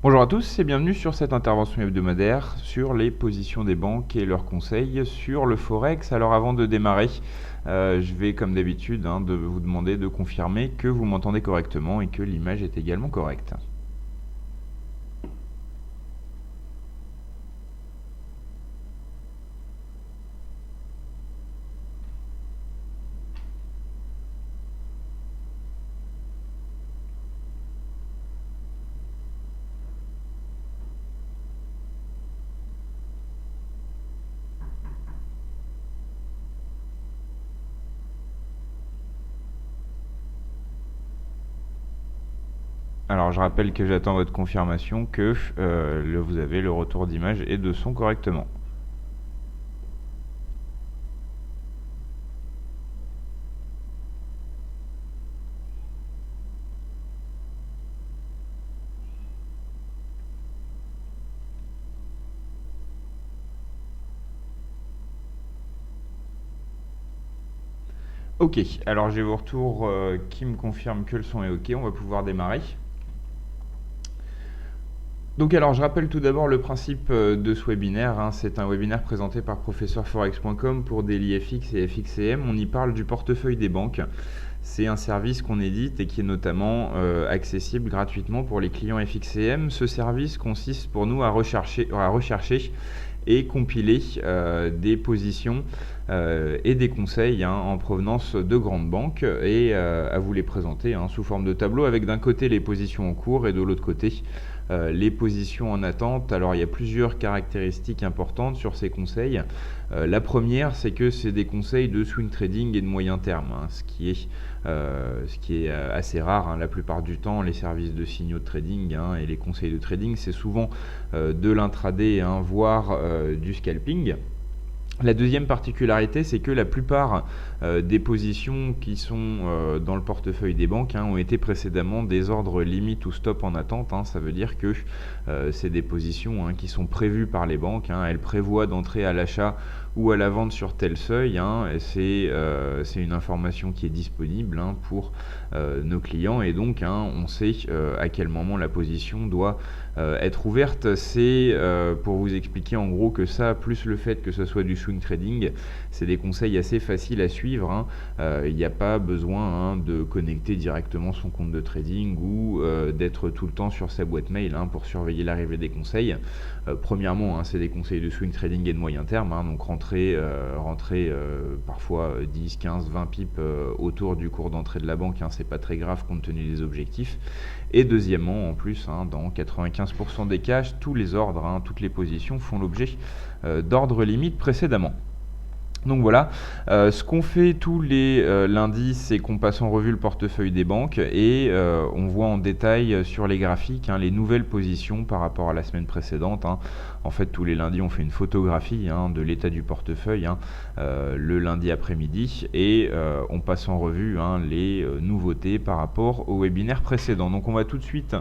Bonjour à tous et bienvenue sur cette intervention hebdomadaire sur les positions des banques et leurs conseils sur le Forex. Alors avant de démarrer, je vais comme d'habitude de vous demander de confirmer que vous m'entendez correctement et que l'image est également correcte. Alors je rappelle que j'attends votre confirmation que vous avez le retour d'image et de son correctement. Ok, alors j'ai vos retours qui me confirment que le son est ok, on va pouvoir démarrer. Donc alors je rappelle tout d'abord le principe de ce webinaire, c'est un webinaire présenté par professeurforex.com pour DailyFX et FXCM. On y parle du portefeuille des banques. C'est un service qu'on édite et qui est notamment accessible gratuitement pour les clients FXCM. Ce service consiste pour nous à rechercher et compiler des positions et des conseils en provenance de grandes banques et à vous les présenter sous forme de tableau avec d'un côté les positions en cours et de l'autre côté les positions en attente. Alors il y a plusieurs caractéristiques importantes sur ces conseils. La première, c'est que c'est des conseils de swing trading et de moyen terme, ce qui est assez rare. La plupart du temps, les services de signaux de trading et les conseils de trading, c'est souvent de l'intraday, voire du scalping. La deuxième particularité, c'est que la plupart des positions qui sont dans le portefeuille des banques ont été précédemment des ordres limite ou stop en attente. Ça veut dire que c'est des positions qui sont prévues par les banques. Elles prévoient d'entrer à l'achat ou à la vente sur tel seuil. Et c'est une information qui est disponible pour nos clients. Et donc, on sait à quel moment la position doit être ouverte. C'est pour vous expliquer en gros que ça, plus le fait que ce soit du swing trading, c'est des conseils assez faciles à suivre. Il n'y a pas besoin de connecter directement son compte de trading ou d'être tout le temps sur sa boîte mail pour surveiller l'arrivée des conseils. Premièrement, c'est des conseils de swing trading et de moyen terme, donc rentrer parfois 10, 15, 20 pips autour du cours d'entrée de la banque, c'est pas très grave compte tenu des objectifs. Et deuxièmement, en plus, dans 95% des cas, tous les ordres, toutes les positions font l'objet d'ordres limites précédemment. Donc voilà, ce qu'on fait tous les lundis, c'est qu'on passe en revue le portefeuille des banques et on voit en détail sur les graphiques les nouvelles positions par rapport à la semaine précédente. En fait, tous les lundis, on fait une photographie de l'état du portefeuille le lundi après-midi et on passe en revue les nouveautés par rapport au webinaire précédent. Donc on va tout de suite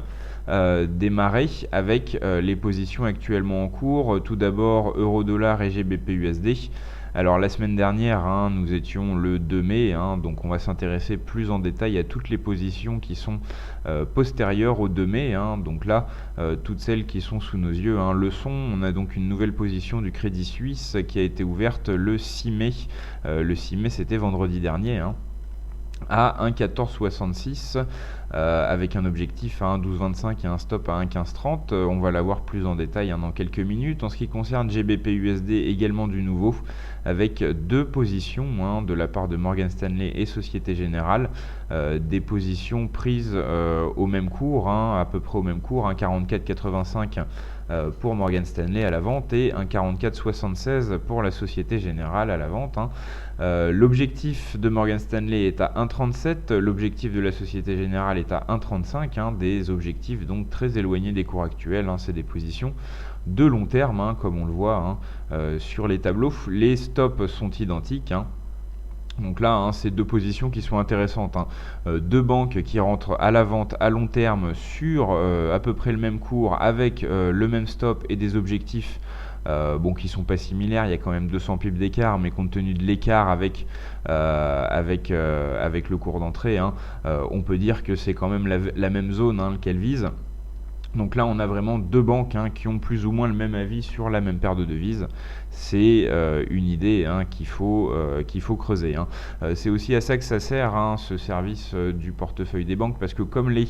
démarrer avec les positions actuellement en cours. Tout d'abord, euro-dollar et GBP-USD. Alors la semaine dernière, nous étions le 2 mai, donc on va s'intéresser plus en détail à toutes les positions qui sont postérieures au 2 mai. Donc là, toutes celles qui sont sous nos yeux le sont. On a donc une nouvelle position du Crédit Suisse qui a été ouverte le 6 mai. Le 6 mai, c'était vendredi dernier. À 1,1466 avec un objectif à 1,1225 et un stop à 1,1530. On va la voir plus en détail dans quelques minutes. En ce qui concerne GBP-USD, également du nouveau, avec deux positions de la part de Morgan Stanley et Société Générale, des positions prises au même cours, à peu près au même cours, 1,4485 pour Morgan Stanley à la vente et 1,4476 pour la Société Générale à la vente. L'objectif de Morgan Stanley est à 1,37, l'objectif de la Société Générale est à 1,35, des objectifs donc très éloignés des cours actuels. C'est des positions de long terme, comme on le voit sur les tableaux. Les stops sont identiques. Donc là, c'est deux positions qui sont intéressantes. Deux banques qui rentrent à la vente à long terme sur à peu près le même cours avec le même stop et des objectifs qui sont pas similaires. Il y a quand même 200 pips d'écart, mais compte tenu de l'écart avec le cours d'entrée, on peut dire que c'est quand même la même zone qu'elle vise. Donc là, on a vraiment deux banques qui ont plus ou moins le même avis sur la même paire de devises. C'est une idée qu'il faut creuser. C'est aussi à ça que ça sert, ce service du portefeuille des banques, parce que comme les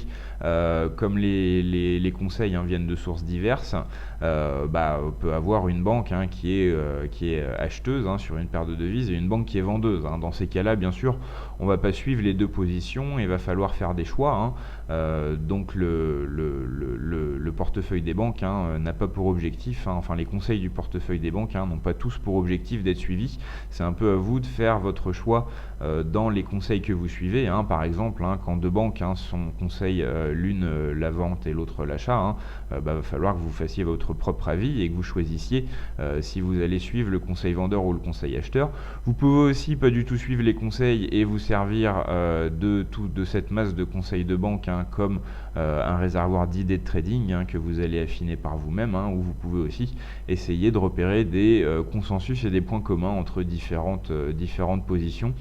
conseils viennent de sources diverses, on peut avoir une banque qui est acheteuse sur une paire de devises et une banque qui est vendeuse. Dans ces cas-là, bien sûr, on ne va pas suivre les deux positions et il va falloir faire des choix. Donc le portefeuille des banques n'a pas pour objectif, enfin les conseils du portefeuille des banques n'ont pas tous pour objectif d'être suivis. C'est un peu à vous de faire votre choix dans les conseils que vous suivez. Par exemple, quand deux banques conseillent l'une la vente et l'autre l'achat, va falloir que vous fassiez votre propre avis et que vous choisissiez si vous allez suivre le conseil vendeur ou le conseil acheteur. Vous pouvez aussi pas du tout suivre les conseils et vous servir de cette masse de conseils de banque comme un réservoir d'idées de trading que vous allez affiner par vous-même, où vous pouvez aussi essayer de repérer des consensus et des points communs entre différentes positions,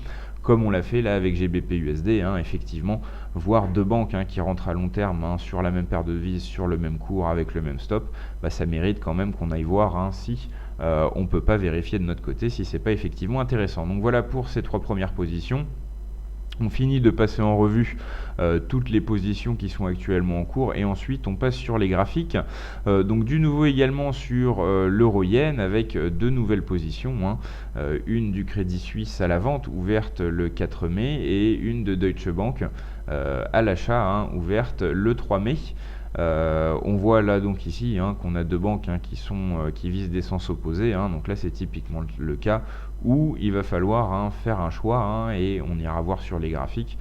comme on l'a fait là avec GBP/USD, effectivement, voir deux banques qui rentrent à long terme sur la même paire de devises, sur le même cours, avec le même stop, ça mérite quand même qu'on aille voir si on ne peut pas vérifier de notre côté si c'est pas effectivement intéressant. Donc voilà pour ces trois premières positions. On finit de passer en revue toutes les positions qui sont actuellement en cours et ensuite on passe sur les graphiques. Donc du nouveau également sur l'euro-yen avec deux nouvelles positions. Une du Crédit Suisse à la vente ouverte le 4 mai et une de Deutsche Bank à l'achat ouverte le 3 mai. On voit là donc ici qu'on a deux banques qui visent des sens opposés. Donc là c'est typiquement le cas où il va falloir faire un choix et on ira voir sur les graphiques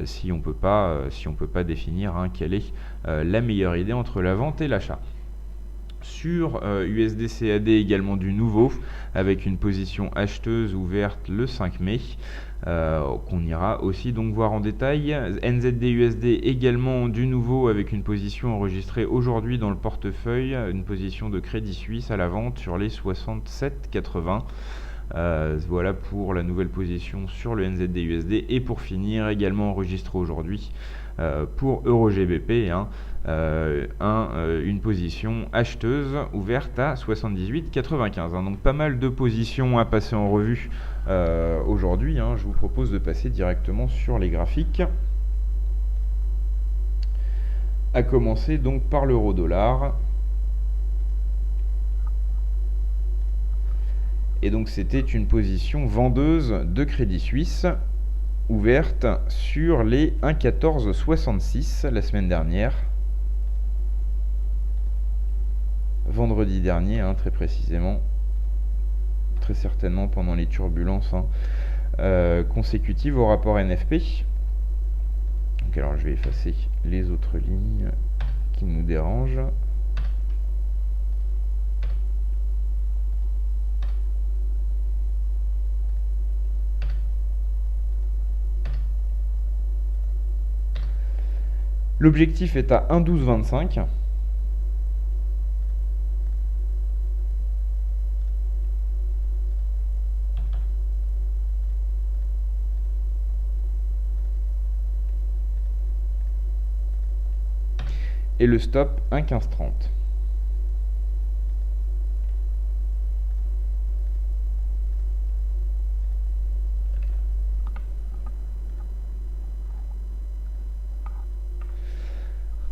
si on peut pas définir quelle est la meilleure idée entre la vente et l'achat. Sur USD-CAD également du nouveau avec une position acheteuse ouverte le 5 mai qu'on ira aussi donc voir en détail. NZD-USD également du nouveau avec une position enregistrée aujourd'hui dans le portefeuille, une position de Crédit Suisse à la vente sur les 67,80. Voilà pour la nouvelle position sur le NZD-USD et pour finir également enregistré aujourd'hui pour EuroGBP une position acheteuse ouverte à 78,95. Donc pas mal de positions à passer en revue aujourd'hui. Je vous propose de passer directement sur les graphiques, à commencer donc par l'euro-dollar. Et donc c'était une position vendeuse de Crédit Suisse ouverte sur les 1,1466 la semaine dernière, vendredi dernier très précisément, très certainement pendant les turbulences consécutives au rapport NFP. Donc alors je vais effacer les autres lignes qui nous dérangent. L'objectif est à 1,1225. Et le stop 1,1530.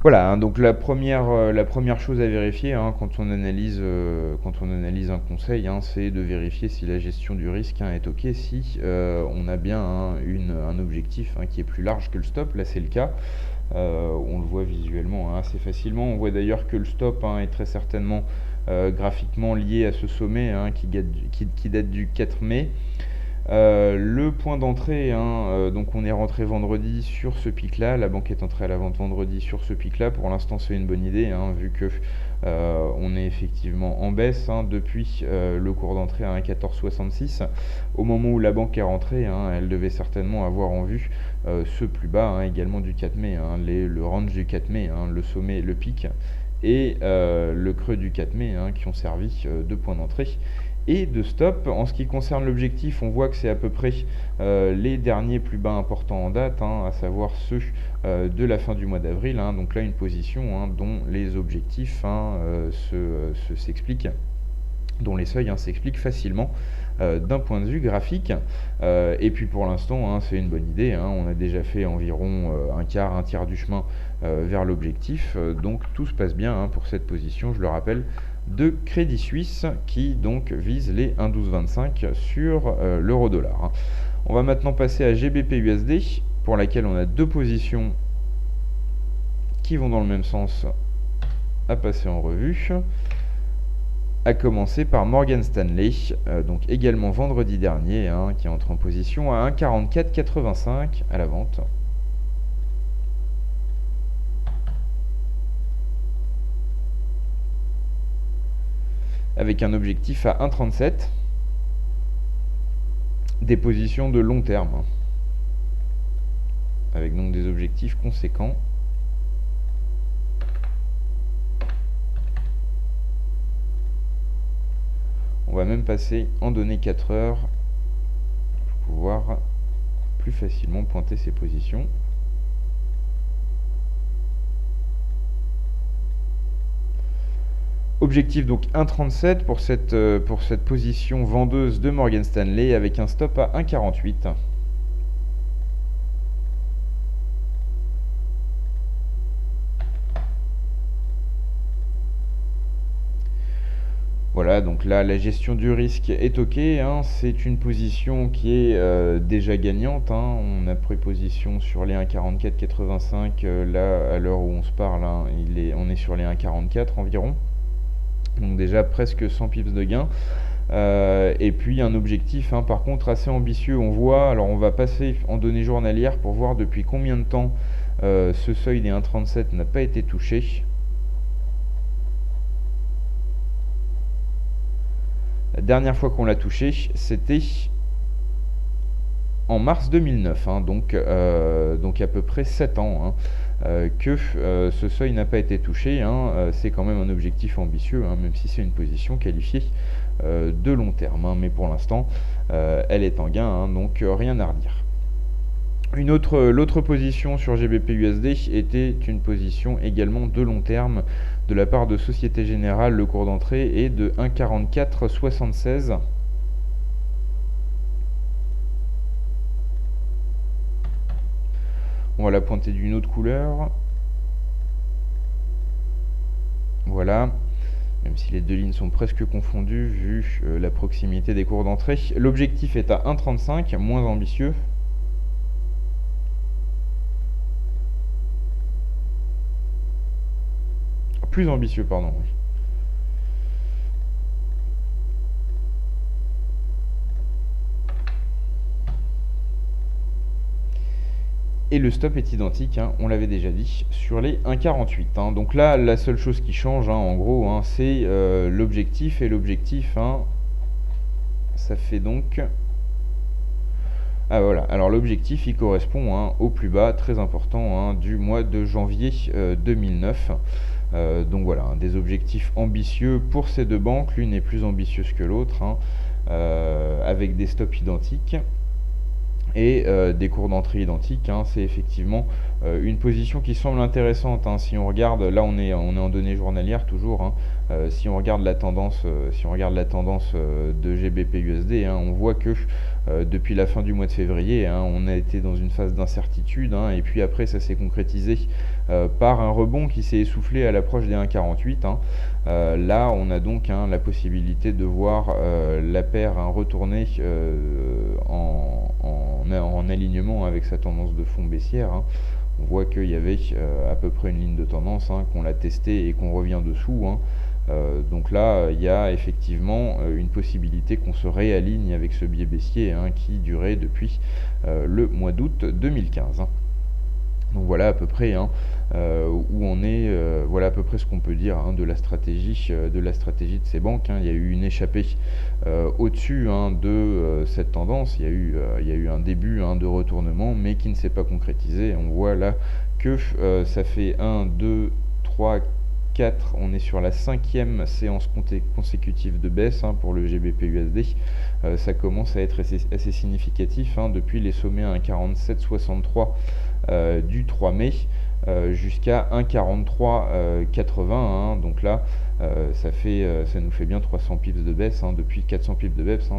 Voilà, donc la première chose à vérifier quand on analyse un conseil, c'est de vérifier si la gestion du risque est OK, si on a bien un objectif qui est plus large que le stop. Là c'est le cas, on le voit visuellement assez facilement. On voit d'ailleurs que le stop est très certainement graphiquement lié à ce sommet qui date du 4 mai. Le point d'entrée, donc on est rentré vendredi sur ce pic là, la banque est entrée à la vente vendredi sur ce pic là. Pour l'instant c'est une bonne idée vu que on est effectivement en baisse depuis le cours d'entrée à 1,1466. Au moment où la banque est rentrée, elle devait certainement avoir en vue ce plus bas également du 4 mai, le range du 4 mai, le sommet, le pic et le creux du 4 mai qui ont servi de point d'entrée. et de stop. En ce qui concerne l'objectif, on voit que c'est à peu près les derniers plus bas importants en date, à savoir ceux de la fin du mois d'avril. Donc là, une position dont les objectifs s'expliquent, dont les seuils s'expliquent facilement d'un point de vue graphique. Et puis pour l'instant, c'est une bonne idée. On a déjà fait environ un tiers du chemin vers l'objectif. Donc tout se passe bien pour cette position, je le rappelle, de Crédit Suisse qui donc vise les 1,1225 sur l'euro-dollar. On va maintenant passer à GBP-USD pour laquelle on a deux positions qui vont dans le même sens à passer en revue. À commencer par Morgan Stanley, donc également vendredi dernier, qui entre en position à 1,4485 à la vente. Avec un objectif à 1,37. Des positions de long terme, avec donc des objectifs conséquents. On va même passer en données 4 heures pour pouvoir plus facilement pointer ces positions. Objectif donc 1,37 pour cette position vendeuse de Morgan Stanley avec un stop à 1,48. Voilà, donc là, la gestion du risque est OK. C'est une position qui est déjà gagnante. On a pris position sur les 1,4485. Là, à l'heure où on se parle, on est sur les 1,44 environ. Donc déjà presque 100 pips de gain. Et puis un objectif par contre assez ambitieux. On voit, alors on va passer en données journalières pour voir depuis combien de temps ce seuil des 1,37 n'a pas été touché. La dernière fois qu'on l'a touché, c'était en mars 2009, donc à peu près 7 ans que ce seuil n'a pas été touché. C'est quand même un objectif ambitieux, même si c'est une position qualifiée de long terme. Mais pour l'instant, elle est en gain, donc rien à redire. L'autre position sur GBP-USD était une position également de long terme de la part de Société Générale. Le cours d'entrée est de 1,4476. On va la pointer d'une autre couleur. Voilà. Même si les deux lignes sont presque confondues vu la proximité des cours d'entrée. L'objectif est à 1,35, moins ambitieux. Plus ambitieux, pardon. Oui. Et le stop est identique, on l'avait déjà dit, sur les 1,48. Donc là, la seule chose qui change, en gros, c'est l'objectif. Et l'objectif, ça fait donc... Ah voilà, alors l'objectif, il correspond au plus bas, très important, du mois de janvier 2009. Donc voilà, des objectifs ambitieux pour ces deux banques. L'une est plus ambitieuse que l'autre, avec des stops identiques et des cours d'entrée identiques. C'est effectivement une position qui semble intéressante. Si on regarde, là on est en données journalières toujours. Si on regarde la tendance, de GBP-USD, on voit que depuis la fin du mois de février, on a été dans une phase d'incertitude, et puis après ça s'est concrétisé par un rebond qui s'est essoufflé à l'approche des 1,48. Là on a donc la possibilité de voir la paire retourner en alignement avec sa tendance de fond baissière. On voit qu'il y avait à peu près une ligne de tendance, qu'on l'a testée et qu'on revient dessous. Donc là, il y a effectivement une possibilité qu'on se réaligne avec ce biais baissier qui durait depuis le mois d'août 2015. Donc voilà à peu près où on est, voilà à peu près ce qu'on peut dire de la stratégie de ces banques. Il y a eu une échappée au-dessus de cette tendance. Il y a eu un début de retournement, mais qui ne s'est pas concrétisé. On voit là que ça fait 1, 2, 3, 4, on est sur la 5e séance consécutive de baisse pour le GBP/USD. Ça commence à être assez significatif depuis les sommets à 1,4763 du 3 mai jusqu'à 1,4380. Donc là, ça nous fait bien 300 pips de baisse, depuis 400 pips de baisse,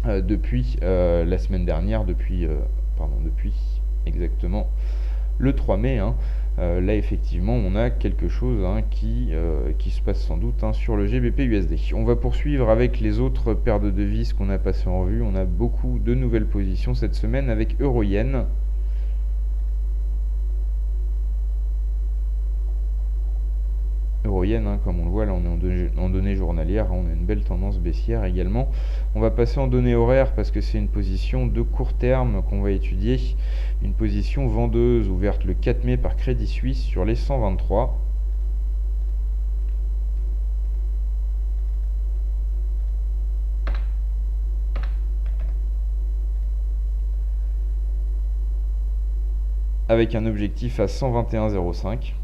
depuis la semaine dernière, depuis exactement le 3 mai. Là effectivement on a quelque chose qui se passe sans doute sur le GBP/USD. On va poursuivre avec les autres paires de devises qu'on a passées en revue. On a beaucoup de nouvelles positions cette semaine avec Euro-Yen. Euro-Yen, comme on le voit là, on est en données journalières, on a une belle tendance baissière également. On va passer en données horaires parce que c'est une position de court terme qu'on va étudier, une position vendeuse ouverte le 4 mai par Crédit Suisse sur les 123. Avec un objectif à 121,05.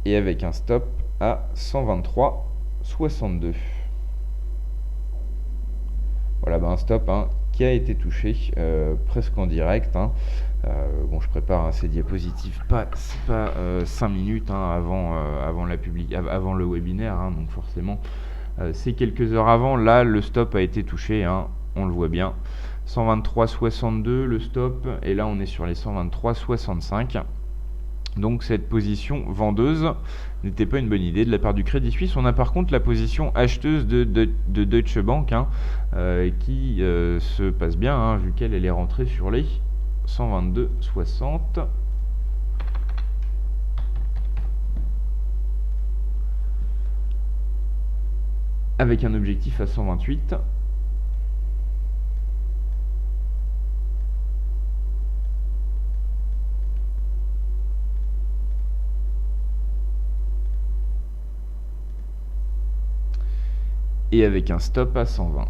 Et avec un stop à 123,62. Voilà, un stop qui a été touché presque en direct. Bon, je prépare ces diapositives pas 5 minutes avant le webinaire, donc forcément c'est quelques heures avant. Là, le stop a été touché, on le voit bien, 123,62 le stop, et là on est sur les 123,65. Donc cette position vendeuse n'était pas une bonne idée de la part du Crédit Suisse. On a par contre la position acheteuse de Deutsche Bank qui se passe bien, vu qu'elle est rentrée sur les 122,60. Avec un objectif à 128. Et avec un stop à 120.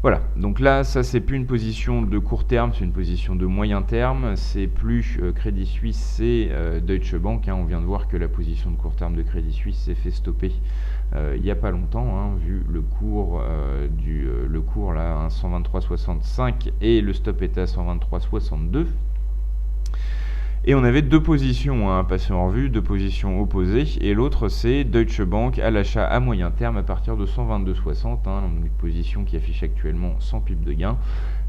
Voilà, donc là, ça c'est plus une position de court terme, c'est une position de moyen terme. C'est plus Crédit Suisse, c'est Deutsche Bank. On vient de voir que la position de court terme de Crédit Suisse s'est fait stopper il n'y a pas longtemps, vu le cours là, 123,65, et le stop était à 123,62. Et on avait deux positions à passer en revue, deux positions opposées, et l'autre c'est Deutsche Bank à l'achat à moyen terme à partir de 122,60, une position qui affiche actuellement 100 pips de gain,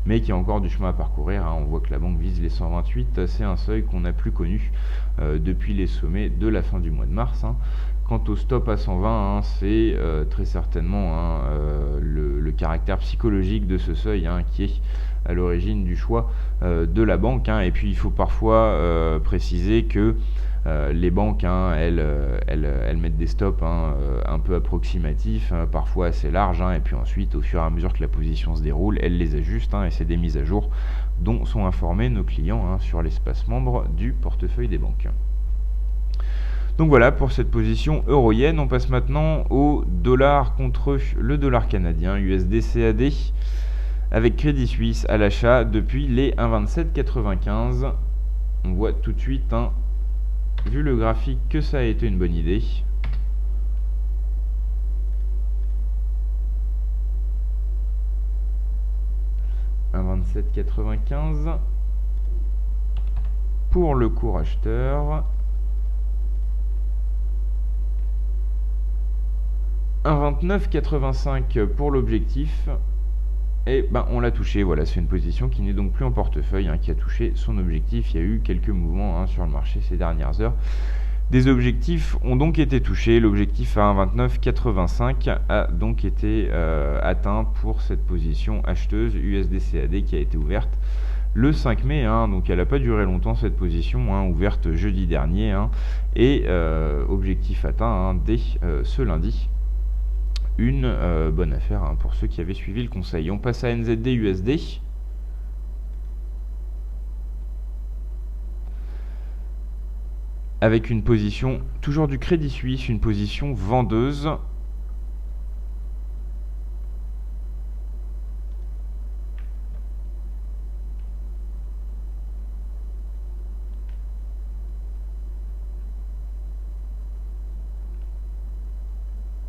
mais qui a encore du chemin à parcourir. On voit que la banque vise les 128, c'est un seuil qu'on n'a plus connu depuis les sommets de la fin du mois de mars. Quant au stop à 120, c'est très certainement le caractère psychologique de ce seuil qui est à l'origine du choix de la banque. Et puis il faut parfois préciser que les banques, elles mettent des stops un peu approximatifs, parfois assez larges, et puis ensuite, au fur et à mesure que la position se déroule, elles les ajustent, et c'est des mises à jour dont sont informés nos clients sur l'espace membre du portefeuille des banques. Donc voilà pour cette position euro-yen. On passe maintenant au dollar contre le dollar canadien, USD-CAD, avec Crédit Suisse à l'achat depuis les 1,2795. On voit tout de suite, vu le graphique, que ça a été une bonne idée. « 1,2795 pour le cours acheteur. 1,2985 pour l'objectif, et on l'a touché. Voilà, c'est une position qui n'est donc plus en portefeuille, qui a touché son objectif. Il y a eu quelques mouvements sur le marché ces dernières heures. Des objectifs ont donc été touchés. L'objectif à 1,2985 a donc été atteint pour cette position acheteuse USD-CAD qui a été ouverte le 5 mai, donc elle n'a pas duré longtemps cette position, ouverte jeudi dernier, et objectif atteint dès ce lundi. une bonne affaire hein, pour ceux qui avaient suivi le conseil. On passe à NZD USD. Avec une position, toujours du Crédit Suisse, une position vendeuse.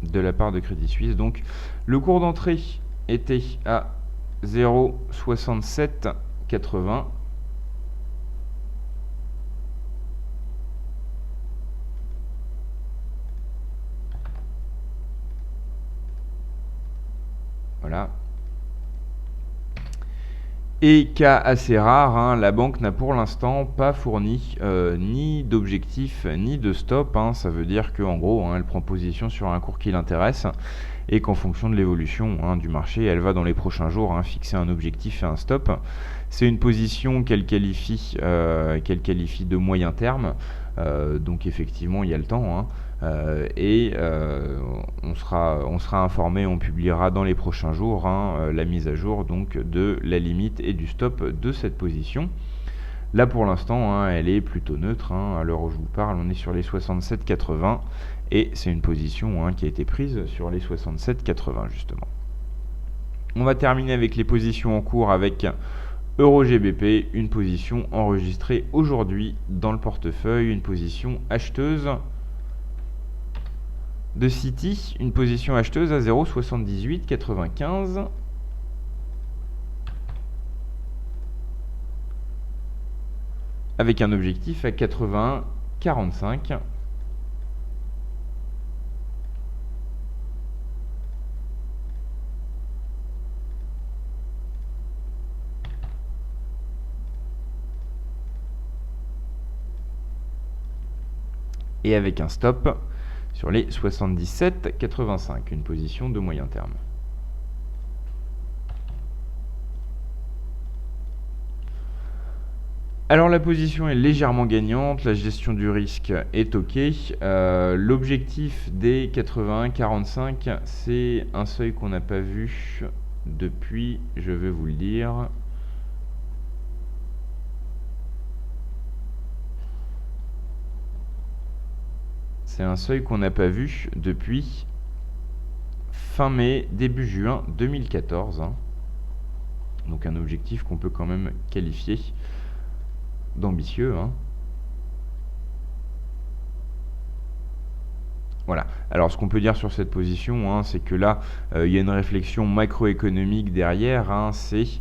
De la part de Crédit Suisse. Donc le cours d'entrée était à 0,6780. Voilà. Et cas assez rare, hein, la banque n'a pour l'instant pas fourni ni d'objectif ni de stop. Hein. Ça veut dire qu'en gros, hein, elle prend position sur un cours qui l'intéresse et qu'en fonction de l'évolution hein, du marché, elle va dans les prochains jours hein, fixer un objectif et un stop. C'est une position qu'elle qualifie de moyen terme. Donc effectivement, il y a le temps. Hein. On sera informé, on publiera dans les prochains jours hein, la mise à jour donc de la limite et du stop de cette position. Là pour l'instant, hein, elle est plutôt neutre. Hein, à l'heure où je vous parle, on est sur les 67,80 et c'est une position hein, qui a été prise sur les 67,80 justement. On va terminer avec les positions en cours avec EuroGBP, une position enregistrée aujourd'hui dans le portefeuille, une position acheteuse de Citi, une position acheteuse à 0,7895. Avec un objectif à 81,45. Et avec un stop sur les 77,85, une position de moyen terme. Alors la position est légèrement gagnante, la gestion du risque est ok. L'objectif des 81,45, c'est un seuil qu'on n'a pas vu depuis, je vais vous le dire, c'est un seuil qu'on n'a pas vu depuis fin mai, début juin 2014. Hein. Donc un objectif qu'on peut quand même qualifier d'ambitieux. Hein. Voilà. Alors ce qu'on peut dire sur cette position, hein, c'est que là, il y a une réflexion macroéconomique derrière. Hein, c'est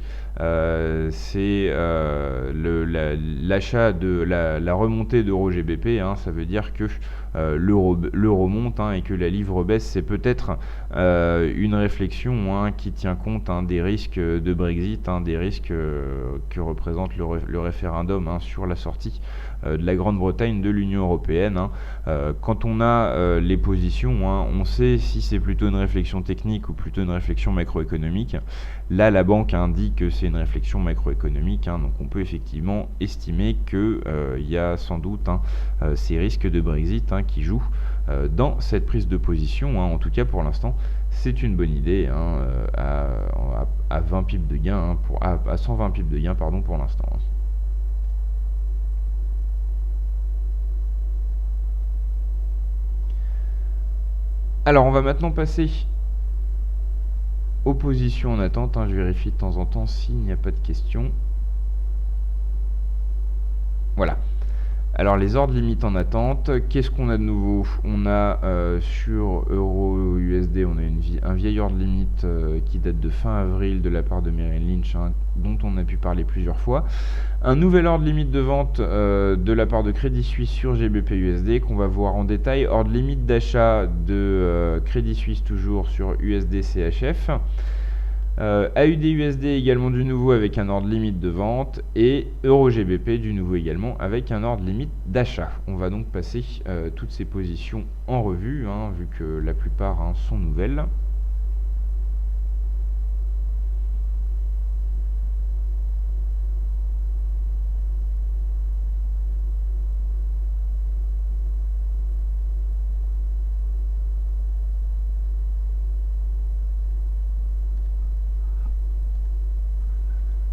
l'achat de la remontée d'EuroGBP. Hein, ça veut dire que l'euro monte hein, et que la livre baisse. C'est peut-être une réflexion hein, qui tient compte hein, des risques de Brexit, hein, des risques que représente le référendum hein, sur la sortie de la Grande-Bretagne de l'Union européenne. Hein. Quand on a les positions, hein, on sait si c'est plutôt une réflexion technique ou plutôt une réflexion macroéconomique. Là, la banque indique que c'est une réflexion macroéconomique, hein, donc on peut effectivement estimer qu'il y a sans doute hein, ces risques de Brexit hein, qui jouent dans cette prise de position. Hein. En tout cas, pour l'instant, c'est une bonne idée hein, à 20 pips de gain, hein, à 120 pips de gain pardon, pour l'instant. Hein. Alors, on va maintenant passer aux positions en attente. Hein. Je vérifie de temps en temps s'il n'y a pas de questions. Voilà. Alors, les ordres limites en attente, qu'est-ce qu'on a de nouveau? On a sur Euro-USD, on a un vieil ordre limite qui date de fin avril de la part de Merrill Lynch, hein, dont on a pu parler plusieurs fois. Un nouvel ordre limite de vente de la part de Crédit Suisse sur GBP-USD qu'on va voir en détail. Ordre limite d'achat de Crédit Suisse toujours sur USD-CHF. AUD-USD également du nouveau avec un ordre limite de vente et Euro-GBP du nouveau également avec un ordre limite d'achat. On va donc passer toutes ces positions en revue, hein, vu que la plupart hein, sont nouvelles.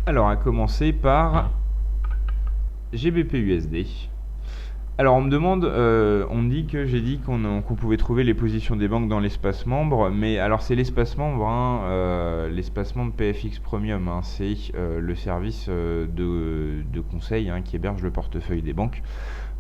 Alors, à commencer par GBP/USD. Alors, on me demande, on me dit que j'ai dit qu'on pouvait trouver les positions des banques dans l'espace membre, mais alors c'est l'espace membre, hein, l'espace membre PFX Premium, hein, c'est le service de conseil, hein, qui héberge le portefeuille des banques.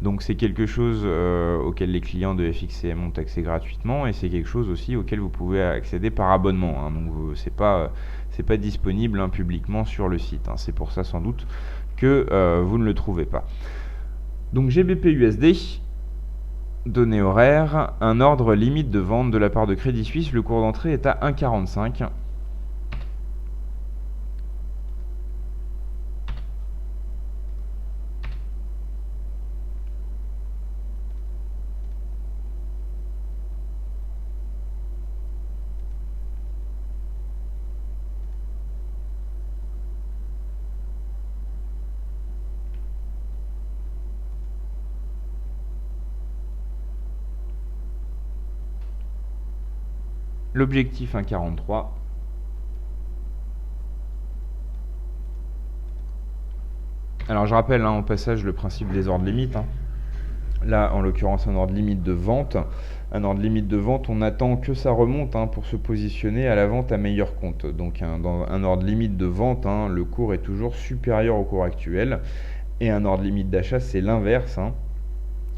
Donc c'est quelque chose auquel les clients de FXCM ont accès gratuitement, et c'est quelque chose aussi auquel vous pouvez accéder par abonnement, hein. Donc c'est pas disponible, hein, publiquement sur le site, hein. C'est pour ça sans doute que vous ne le trouvez pas. Donc GBP/USD, données horaires, un ordre limite de vente de la part de Crédit Suisse, le cours d'entrée est à 1,45. L'objectif 1,43. Alors je rappelle, hein, au passage, le principe des ordres limites, hein. Là, en l'occurrence, un ordre limite de vente. Un ordre limite de vente, on attend que ça remonte, hein, pour se positionner à la vente à meilleur compte. Donc dans un ordre limite de vente, hein, le cours est toujours supérieur au cours actuel. Et un ordre limite d'achat, c'est l'inverse, hein.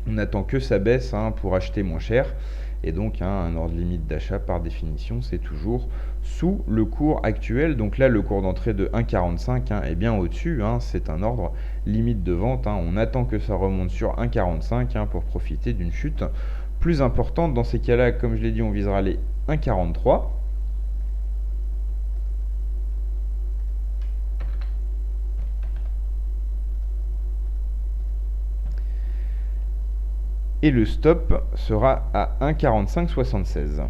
On attend que ça baisse, hein, pour acheter moins cher. Et donc, hein, un ordre limite d'achat, par définition, c'est toujours sous le cours actuel. Donc là, le cours d'entrée de 1,45, hein, est bien au-dessus, hein. C'est un ordre limite de vente, hein. On attend que ça remonte sur 1,45, hein, pour profiter d'une chute plus importante. Dans ces cas-là, comme je l'ai dit, on visera les 1,43. Et le stop sera à 1,4576.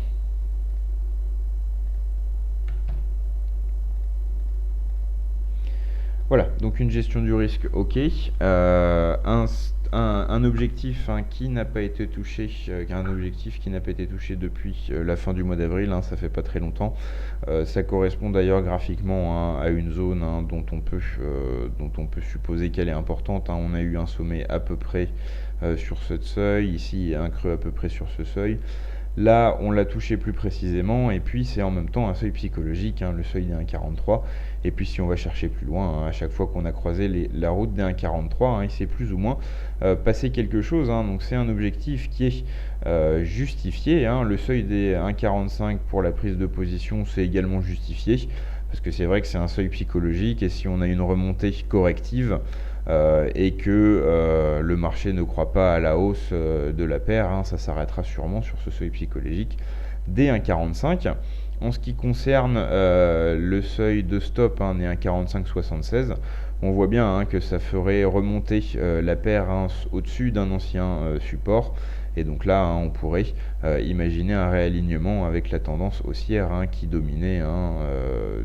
Voilà, donc une gestion du risque, ok. Un objectif, hein, qui n'a pas été touché, depuis la fin du mois d'avril, hein, ça fait pas très longtemps. Ça correspond d'ailleurs graphiquement, hein, à une zone, hein, dont on peut supposer qu'elle est importante, hein. On a eu un sommet à peu près sur ce seuil, ici un creux à peu près sur ce seuil. Là, on l'a touché plus précisément, et puis c'est en même temps un seuil psychologique, hein, le seuil des 1,43. Et puis si on va chercher plus loin, hein, à chaque fois qu'on a croisé la route des 1,43, hein, il s'est plus ou moins passé quelque chose, hein. Donc c'est un objectif qui est justifié, hein. Le seuil des 1,45 pour la prise de position, c'est également justifié, parce que c'est vrai que c'est un seuil psychologique, et si on a une remontée corrective, et que le marché ne croit pas à la hausse de la paire, hein, ça s'arrêtera sûrement sur ce seuil psychologique des 1,45. En ce qui concerne le seuil de stop, hein, des 1,4576, on voit bien, hein, que ça ferait remonter la paire, hein, au-dessus d'un ancien support. Et donc là, hein, on pourrait imaginer un réalignement avec la tendance haussière, hein, qui dominait, hein,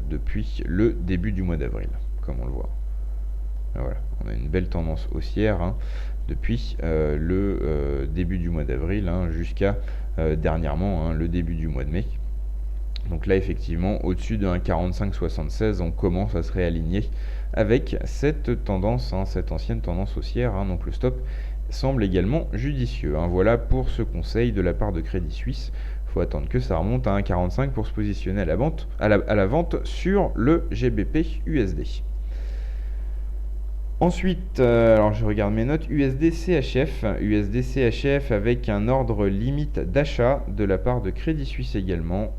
depuis le début du mois d'avril, comme on le voit. Voilà, on a une belle tendance haussière, hein, depuis le début du mois d'avril, hein, jusqu'à dernièrement, hein, le début du mois de mai. Donc là, effectivement, au-dessus de 1,4576, on commence à se réaligner avec cette tendance, hein, cette ancienne tendance haussière, hein. Donc le stop semble également judicieux, hein. Voilà pour ce conseil de la part de Crédit Suisse. Il faut attendre que ça remonte à 1,45 pour se positionner à la vente sur le GBP/USD. Ensuite, alors je regarde mes notes, USD-CHF avec un ordre limite d'achat de la part de Crédit Suisse également.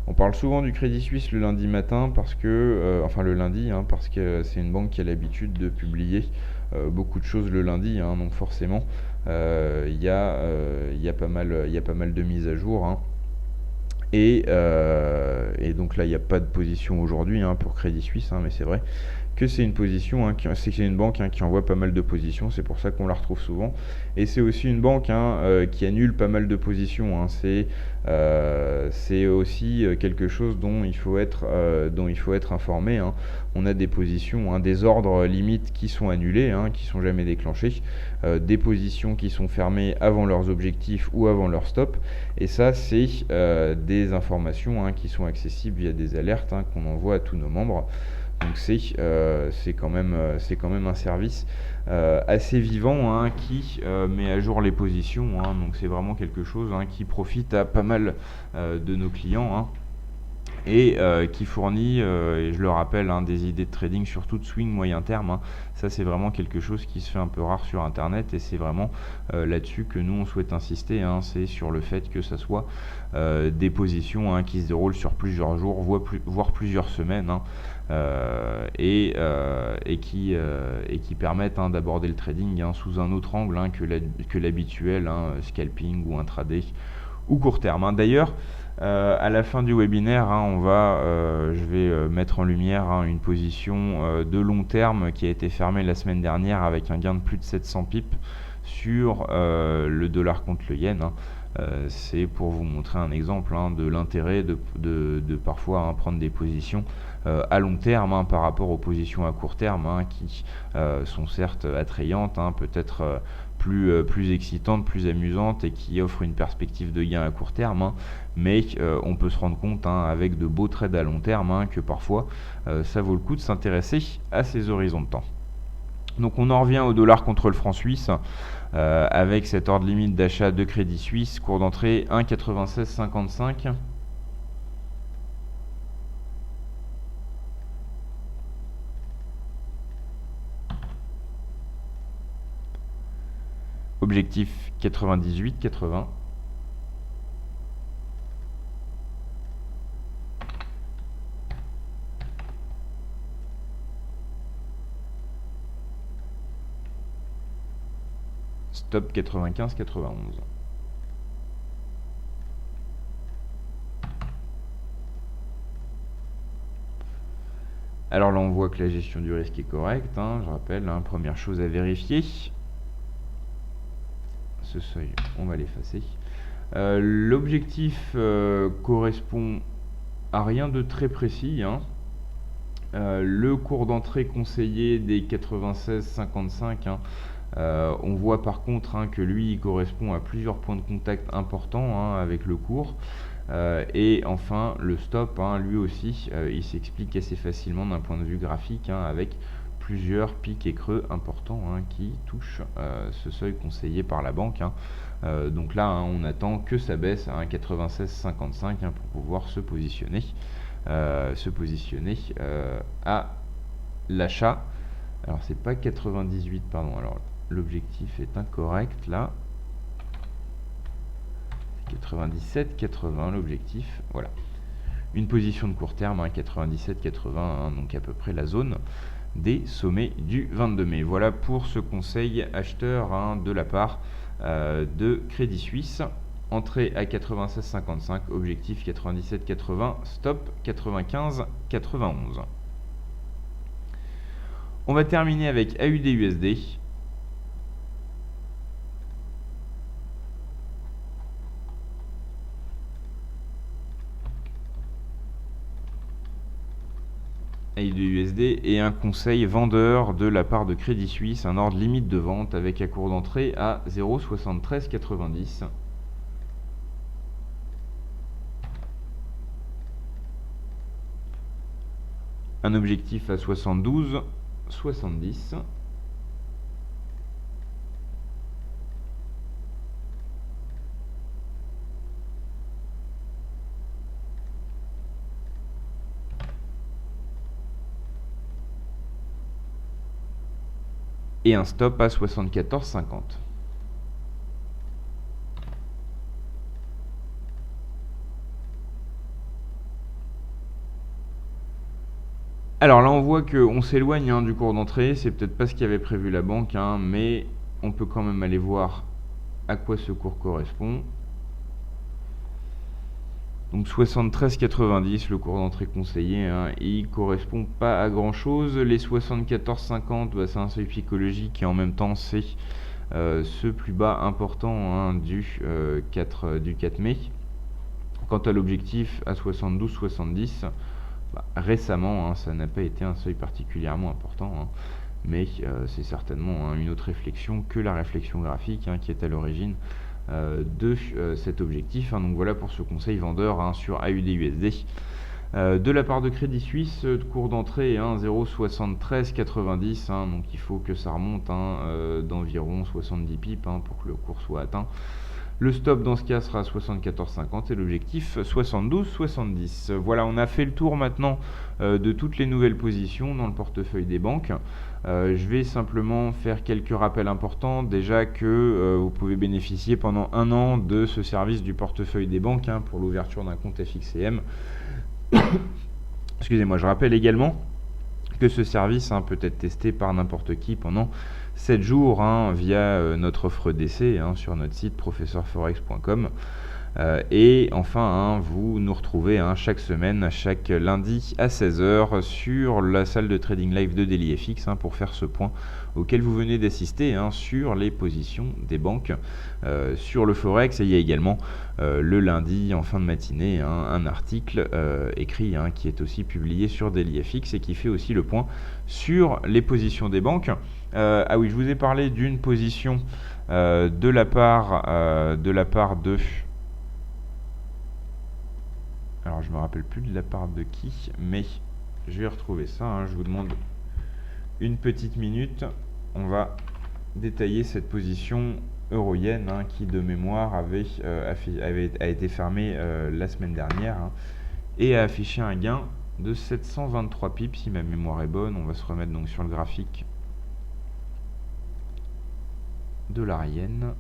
On parle souvent du Crédit Suisse le lundi matin parce que, enfin le lundi, hein, parce que c'est une banque qui a l'habitude de publier beaucoup de choses le lundi, hein. Donc forcément, il y a pas mal de mises à jour, hein. Et donc là, il n'y a pas de position aujourd'hui, hein, pour Crédit Suisse, hein, mais c'est vrai que c'est une position, hein, c'est une banque qui envoie pas mal de positions, c'est pour ça qu'on la retrouve souvent. Et c'est aussi une banque qui annule pas mal de positions. C'est aussi quelque chose dont il faut être informé. On a des positions, des ordres limites qui sont annulés, qui sont jamais déclenchés, des positions qui sont fermées avant leurs objectifs ou avant leur stop. Et ça, c'est des informations qui sont accessibles via des alertes qu'on envoie à tous nos membres. Donc c'est quand même un service assez vivant qui met à jour les positions. Donc c'est vraiment quelque chose qui profite à pas mal de nos clients. Et qui fournit, et je le rappelle, des idées de trading, surtout de swing moyen terme. Ça, c'est vraiment quelque chose qui se fait un peu rare sur Internet, et c'est vraiment là-dessus que nous, on souhaite insister. C'est sur le fait que ça soit des positions qui se déroulent sur plusieurs jours, voire plusieurs semaines, et qui permettent d'aborder le trading sous un autre angle que l'habituel, scalping ou intraday ou court terme. D'ailleurs, à la fin du webinaire, je vais mettre en lumière une position de long terme qui a été fermée la semaine dernière avec un gain de plus de 700 pips sur le dollar contre le yen. C'est pour vous montrer un exemple de l'intérêt de parfois prendre des positions à long terme par rapport aux positions à court terme qui sont certes attrayantes, peut-être plus excitantes, plus amusantes, et qui offrent une perspective de gain à court terme, mais on peut se rendre compte avec de beaux trades à long terme que parfois ça vaut le coup de s'intéresser à ces horizons de temps. Donc on en revient au dollar contre le franc suisse avec cet ordre limite d'achat de Crédit Suisse, cours d'entrée 1,9655. Objectif 98,80. Stop 95,91. Alors là, on voit que la gestion du risque est correcte. Je rappelle, première chose à vérifier. Ce seuil, on va l'effacer. L'objectif correspond à rien de très précis. Le cours d'entrée conseillé des 96,55. On voit par contre que lui il correspond à plusieurs points de contact importants avec le cours. Et enfin le stop, lui aussi, il s'explique assez facilement d'un point de vue graphique avec plusieurs pics et creux importants qui touchent ce seuil conseillé par la banque. Donc là, on attend que ça baisse à 96,55 pour pouvoir se positionner à l'achat. Alors c'est pas 98, pardon, alors l'objectif est incorrect là. 97,80 l'objectif, voilà. Une position de court terme, 97,80, donc à peu près la zone des sommets du 22 mai. Voilà pour ce conseil acheteur de la part de Crédit Suisse. Entrée à 96,55, objectif 97,80, stop 95,91. On va terminer avec AUD-USD. AUD-USD et un conseil vendeur de la part de Crédit Suisse, un ordre limite de vente avec un cours d'entrée à 0,7390. Un objectif à 72,70. Et un stop à 74,50. Alors là, on voit qu'on s'éloigne du cours d'entrée. C'est peut-être pas ce qu'avait prévu la banque, mais on peut quand même aller voir à quoi ce cours correspond. Donc 73,90 le cours d'entrée conseillé, hein, il correspond pas à grand chose. Les 74,50, bah, c'est un seuil psychologique et en même temps c'est ce plus bas important, hein, du 4 mai. Quant à l'objectif à 72,70, bah, récemment, hein, ça n'a pas été un seuil particulièrement important, hein, mais c'est certainement, hein, une autre réflexion que la réflexion graphique, hein, qui est à l'origine de cet objectif, hein. Donc voilà pour ce conseil vendeur, hein, sur AUD-USD. De la part de Crédit Suisse, cours d'entrée, hein, 0,7390, hein, donc il faut que ça remonte, hein, d'environ 70 pips, hein, pour que le cours soit atteint. Le stop dans ce cas sera 74,50 et l'objectif 72,70. Voilà, on a fait le tour maintenant de toutes les nouvelles positions dans le portefeuille des banques. Je vais simplement faire quelques rappels importants. Déjà que vous pouvez bénéficier pendant 1 an de ce service du portefeuille des banques, hein, pour l'ouverture d'un compte FXCM. Excusez-moi, je rappelle également que ce service, hein, peut être testé par n'importe qui pendant 7 jours, hein, via notre offre d'essai, hein, sur notre site professeurforex.com. Et enfin, hein, vous nous retrouvez, hein, chaque semaine, chaque lundi à 16h sur la salle de trading live de DailyFX, hein, pour faire ce point auquel vous venez d'assister, hein, sur les positions des banques sur le Forex. Et il y a également le lundi en fin de matinée, hein, un article écrit, hein, qui est aussi publié sur DailyFX et qui fait aussi le point sur les positions des banques. Ah oui, je vous ai parlé d'une position de la part de... Alors je me rappelle plus de la part de qui, mais je vais retrouver ça, hein. Je vous demande une petite minute. On va détailler cette position euro-yen, hein, qui de mémoire a été fermée la semaine dernière, hein, et a affiché un gain de 723 pips si ma mémoire est bonne. On va se remettre donc sur le graphique dollar-yen.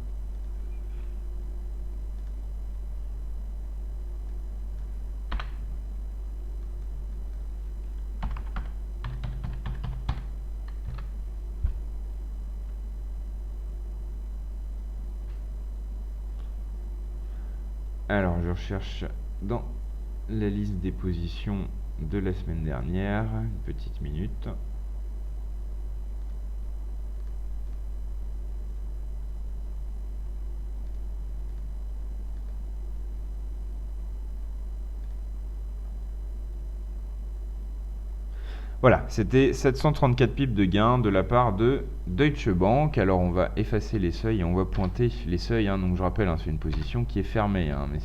Alors je recherche dans la liste des positions de la semaine dernière, une petite minute. Voilà, c'était 734 pips de gain de la part de Deutsche Bank. Alors on va effacer les seuils et on va pointer les seuils, hein. Donc je rappelle, hein, c'est une position qui est fermée, hein, mais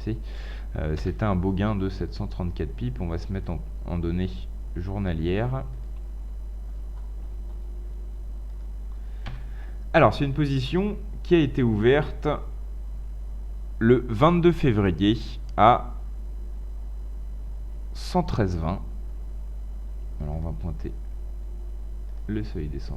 c'était un beau gain de 734 pips. On va se mettre en données journalières. Alors c'est une position qui a été ouverte le 22 février à 113,20. Alors on va pointer le seuil des 113,20.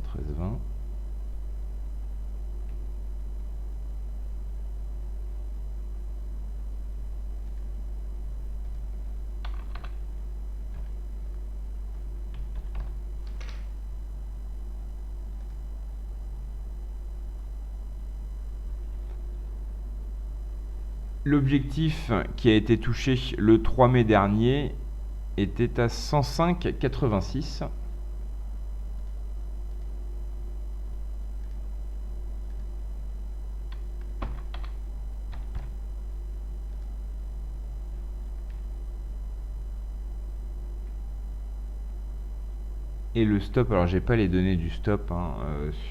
L'objectif qui a été touché le 3 mai dernier était à 105,86. Et le stop, alors j'ai pas les données du stop, hein,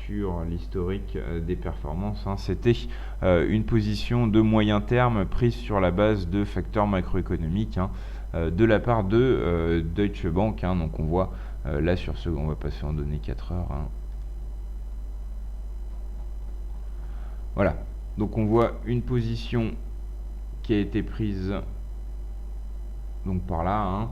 sur l'historique des performances, hein. C'était une position de moyen terme prise sur la base de facteurs macroéconomiques, hein, de la part de Deutsche Bank, hein. Donc on voit là sur ce, on va passer en données 4 heures, hein. Voilà, donc on voit une position qui a été prise donc par là, hein,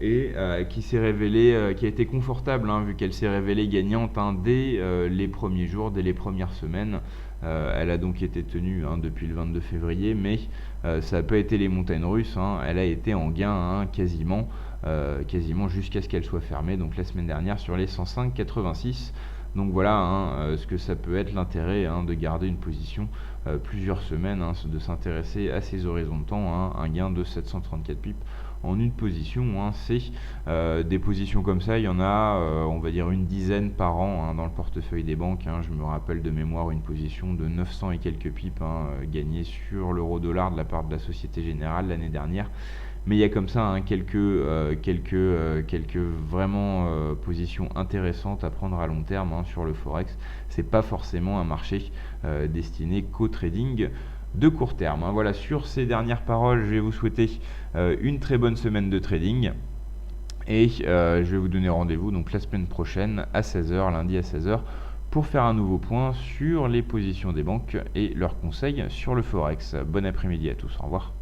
et qui s'est révélée, qui a été confortable, hein, vu qu'elle s'est révélée gagnante, hein, dès les premiers jours, dès les premières semaines. Elle a donc été tenue, hein, depuis le 22 février, mais ça n'a pas été les montagnes russes, hein. Elle a été en gain, hein, quasiment jusqu'à ce qu'elle soit fermée, donc la semaine dernière sur les 105,86. Donc voilà, hein, ce que ça peut être l'intérêt, hein, de garder une position plusieurs semaines, hein, de s'intéresser à ces horizons de temps, hein. Un gain de 734 pips en une position, hein. C'est des positions comme ça, il y en a on va dire une dizaine par an, hein, dans le portefeuille des banques, hein. Je me rappelle de mémoire une position de 900 et quelques pips, hein, gagnée sur l'euro-dollar de la part de la Société Générale l'année dernière. Mais il y a comme ça, hein, quelques vraiment positions intéressantes à prendre à long terme, hein, sur le Forex. C'est pas forcément un marché destiné qu'au trading de court terme, hein. Voilà, sur ces dernières paroles, je vais vous souhaiter une très bonne semaine de trading. Et je vais vous donner rendez-vous donc la semaine prochaine à 16h, lundi à 16h, pour faire un nouveau point sur les positions des banques et leurs conseils sur le Forex. Bon après-midi à tous, au revoir.